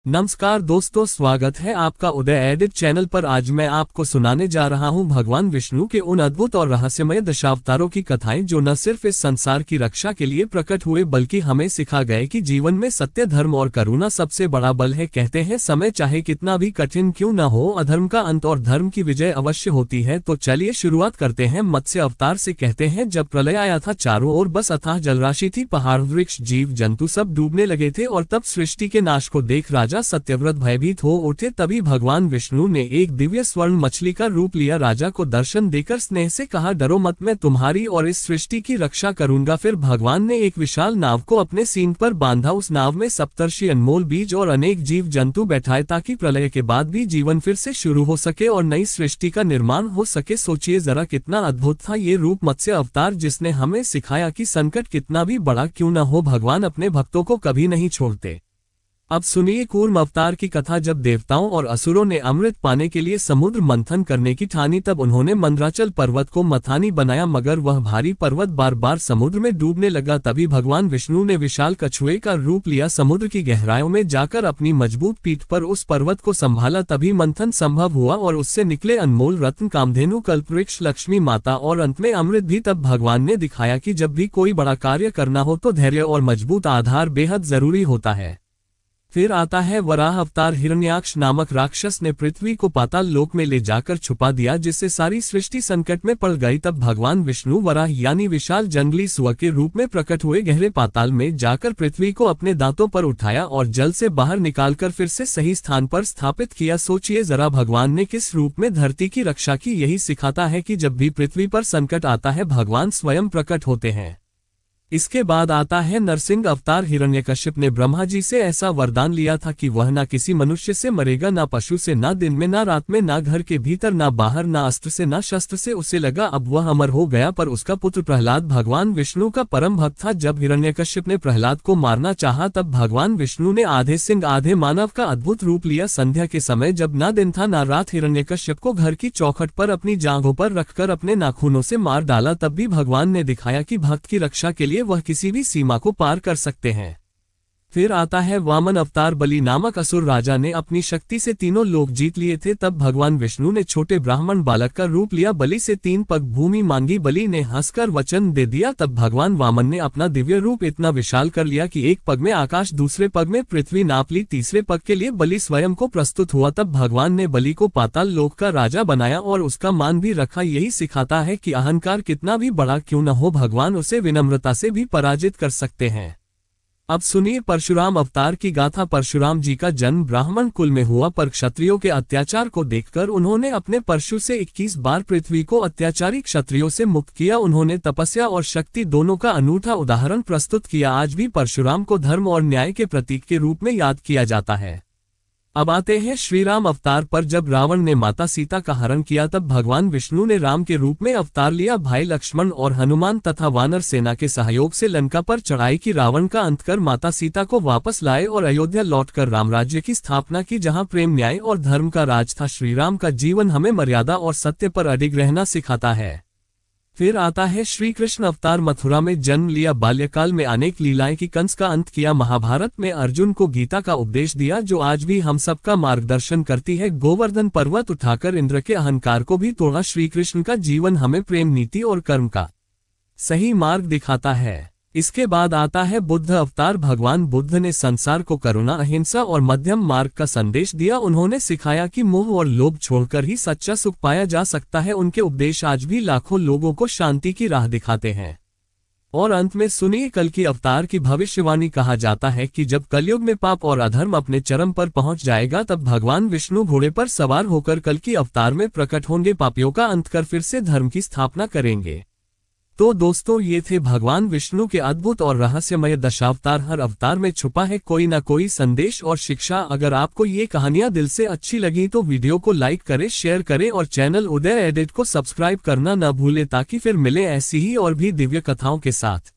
नमस्कार दोस्तों, स्वागत है आपका उदय एडिट चैनल पर। आज मैं आपको सुनाने जा रहा हूं भगवान विष्णु के उन अद्भुत और रहस्यमय दशावतारों की कथाएं जो न सिर्फ इस संसार की रक्षा के लिए प्रकट हुए बल्कि हमें सिखा गए कि जीवन में सत्य, धर्म और करुणा सबसे बड़ा बल है। कहते हैं समय चाहे कितना भी कठिन क्यों न हो, अधर्म का अंत और धर्म की विजय अवश्य होती है। तो चलिए शुरुआत करते हैं मत्स्य अवतार से। कहते हैं जब प्रलय आया था, चारों ओर बस अथाह जलराशि थी, पहाड़, वृक्ष, जीव जंतु सब डूबने लगे थे और तब सृष्टि के नाश को देख राजा सत्यव्रत भयभीत हो उठे। तभी भगवान विष्णु ने एक दिव्य स्वर्ण मछली का रूप लिया। राजा को दर्शन देकर स्नेह से कहा, डरो मत, मैं तुम्हारी और इस सृष्टि की रक्षा करूंगा। फिर भगवान ने एक विशाल नाव को अपने सींग पर बांधा। उस नाव में सप्तर्षि, अनमोल बीज और अनेक जीव जंतु बैठाए ताकि प्रलय के बाद भी जीवन फिर से शुरू हो सके और नई सृष्टि का निर्माण हो सके। सोचिए जरा कितना अद्भुत था ये रूप मत्स्य अवतार, जिसने हमें सिखाया कि संकट कितना भी बड़ा क्यों न हो, भगवान अपने भक्तों को कभी नहीं छोड़ते। अब सुनिए कूर्म अवतार की कथा। जब देवताओं और असुरों ने अमृत पाने के लिए समुद्र मंथन करने की ठानी, तब उन्होंने मंदराचल पर्वत को मथानी बनाया, मगर वह भारी पर्वत बार बार समुद्र में डूबने लगा। तभी भगवान विष्णु ने विशाल कछुए का रूप लिया, समुद्र की गहराइयों में जाकर अपनी मजबूत पीठ पर उस पर्वत को संभाला। तभी मंथन संभव हुआ और उससे निकले अनमोल रत्न, कामधेनु, कल्पवृक्ष, लक्ष्मी माता और अंत में अमृत भी। तब भगवान ने दिखाया कि जब भी कोई बड़ा कार्य करना हो तो धैर्य और मजबूत आधार बेहद जरूरी होता है। फिर आता है वराह अवतार। हिरण्याक्ष नामक राक्षस ने पृथ्वी को पाताल लोक में ले जाकर छुपा दिया, जिससे सारी सृष्टि संकट में पड़ गई। तब भगवान विष्णु वराह यानी विशाल जंगली सुअर के रूप में प्रकट हुए। गहरे पाताल में जाकर पृथ्वी को अपने दांतों पर उठाया और जल से बाहर निकालकर फिर से सही स्थान पर स्थापित किया। सोचिए जरा भगवान ने किस रूप में धरती की रक्षा की। यही सिखाता है कि जब भी पृथ्वी पर संकट आता है, भगवान स्वयं प्रकट होते हैं। इसके बाद आता है नरसिंह अवतार। हिरण्यकश्यप ने ब्रह्मा जी से ऐसा वरदान लिया था कि वह न किसी मनुष्य से मरेगा, न पशु से, न दिन में, न रात में, न घर के भीतर, न बाहर, न अस्त्र से, न शस्त्र से। उसे लगा अब वह अमर हो गया, पर उसका पुत्र प्रहलाद भगवान विष्णु का परम भक्त था। जब हिरण्यकश्यप ने प्रहलाद को मारना चाहा, तब भगवान विष्णु ने आधे सिंह आधे मानव का अद्भुत रूप लिया। संध्या के समय जब न दिन था न रात, हिरण्यकश्यप को घर की चौखट पर अपनी जांघों पर रखकर अपने नाखूनों से मार डाला। तब भी भगवान ने दिखाया कि भक्त की रक्षा के लिए वह किसी भी सीमा को पार कर सकते हैं। फिर आता है वामन अवतार। बलि नामक असुर राजा ने अपनी शक्ति से तीनों लोक जीत लिए थे। तब भगवान विष्णु ने छोटे ब्राह्मण बालक का रूप लिया। बलि से 3 पग भूमि मांगी, बलि ने हंसकर वचन दे दिया। तब भगवान वामन ने अपना दिव्य रूप इतना विशाल कर लिया कि एक पग में आकाश, दूसरे पग में पृथ्वी नाप ली, तीसरे पग के लिए बलि स्वयं को प्रस्तुत हुआ। तब भगवान ने बलि को पाताल लोक का राजा बनाया और उसका मान भी रखा। यही सिखाता है कि अहंकार कितना भी बड़ा क्यों न हो, भगवान उसे विनम्रता से भी पराजित कर सकते हैं। अब सुनिए परशुराम अवतार की गाथा। परशुराम जी का जन्म ब्राह्मण कुल में हुआ, पर क्षत्रियों के अत्याचार को देखकर उन्होंने अपने परशु से 21 बार पृथ्वी को अत्याचारी क्षत्रियों से मुक्त किया। उन्होंने तपस्या और शक्ति दोनों का अनूठा उदाहरण प्रस्तुत किया। आज भी परशुराम को धर्म और न्याय के प्रतीक के रूप में याद किया जाता है। अब आते हैं श्री राम अवतार पर। जब रावण ने माता सीता का हरण किया, तब भगवान विष्णु ने राम के रूप में अवतार लिया। भाई लक्ष्मण और हनुमान तथा वानर सेना के सहयोग से लंका पर चढ़ाई की, रावण का अंत कर माता सीता को वापस लाए और अयोध्या लौटकर राम राज्य की स्थापना की, जहां प्रेम, न्याय और धर्म का राज था। श्रीराम का जीवन हमें मर्यादा और सत्य पर अडिग रहना सिखाता है। फिर आता है श्री कृष्ण अवतार। मथुरा में जन्म लिया, बाल्यकाल में अनेक लीलाएं की, कंस का अंत किया, महाभारत में अर्जुन को गीता का उपदेश दिया जो आज भी हम सबका मार्गदर्शन करती है। गोवर्धन पर्वत उठाकर इंद्र के अहंकार को भी तोड़ा। श्री कृष्ण का जीवन हमें प्रेम, नीति और कर्म का सही मार्ग दिखाता है। इसके बाद आता है बुद्ध अवतार। भगवान बुद्ध ने संसार को करुणा, अहिंसा और मध्यम मार्ग का संदेश दिया। उन्होंने सिखाया कि मोह और लोभ छोड़कर ही सच्चा सुख पाया जा सकता है। उनके उपदेश आज भी लाखों लोगों को शांति की राह दिखाते हैं। और अंत में सुनिए कल्कि अवतार की भविष्यवाणी। कहा जाता है कि जब कलयुग में पाप और अधर्म अपने चरम पर पहुंच जाएगा, तब भगवान विष्णु घोड़े पर सवार होकर कल्कि अवतार में प्रकट होंगे, पापियों का अंत कर फिर से धर्म की स्थापना करेंगे। तो दोस्तों, ये थे भगवान विष्णु के अद्भुत और रहस्यमय दशावतार। हर अवतार में छुपा है कोई ना कोई संदेश और शिक्षा। अगर आपको ये कहानियां दिल से अच्छी लगी तो वीडियो को लाइक करें, शेयर करें और चैनल उदय एडिट को सब्सक्राइब करना न भूलें, ताकि फिर मिले ऐसी ही और भी दिव्य कथाओं के साथ।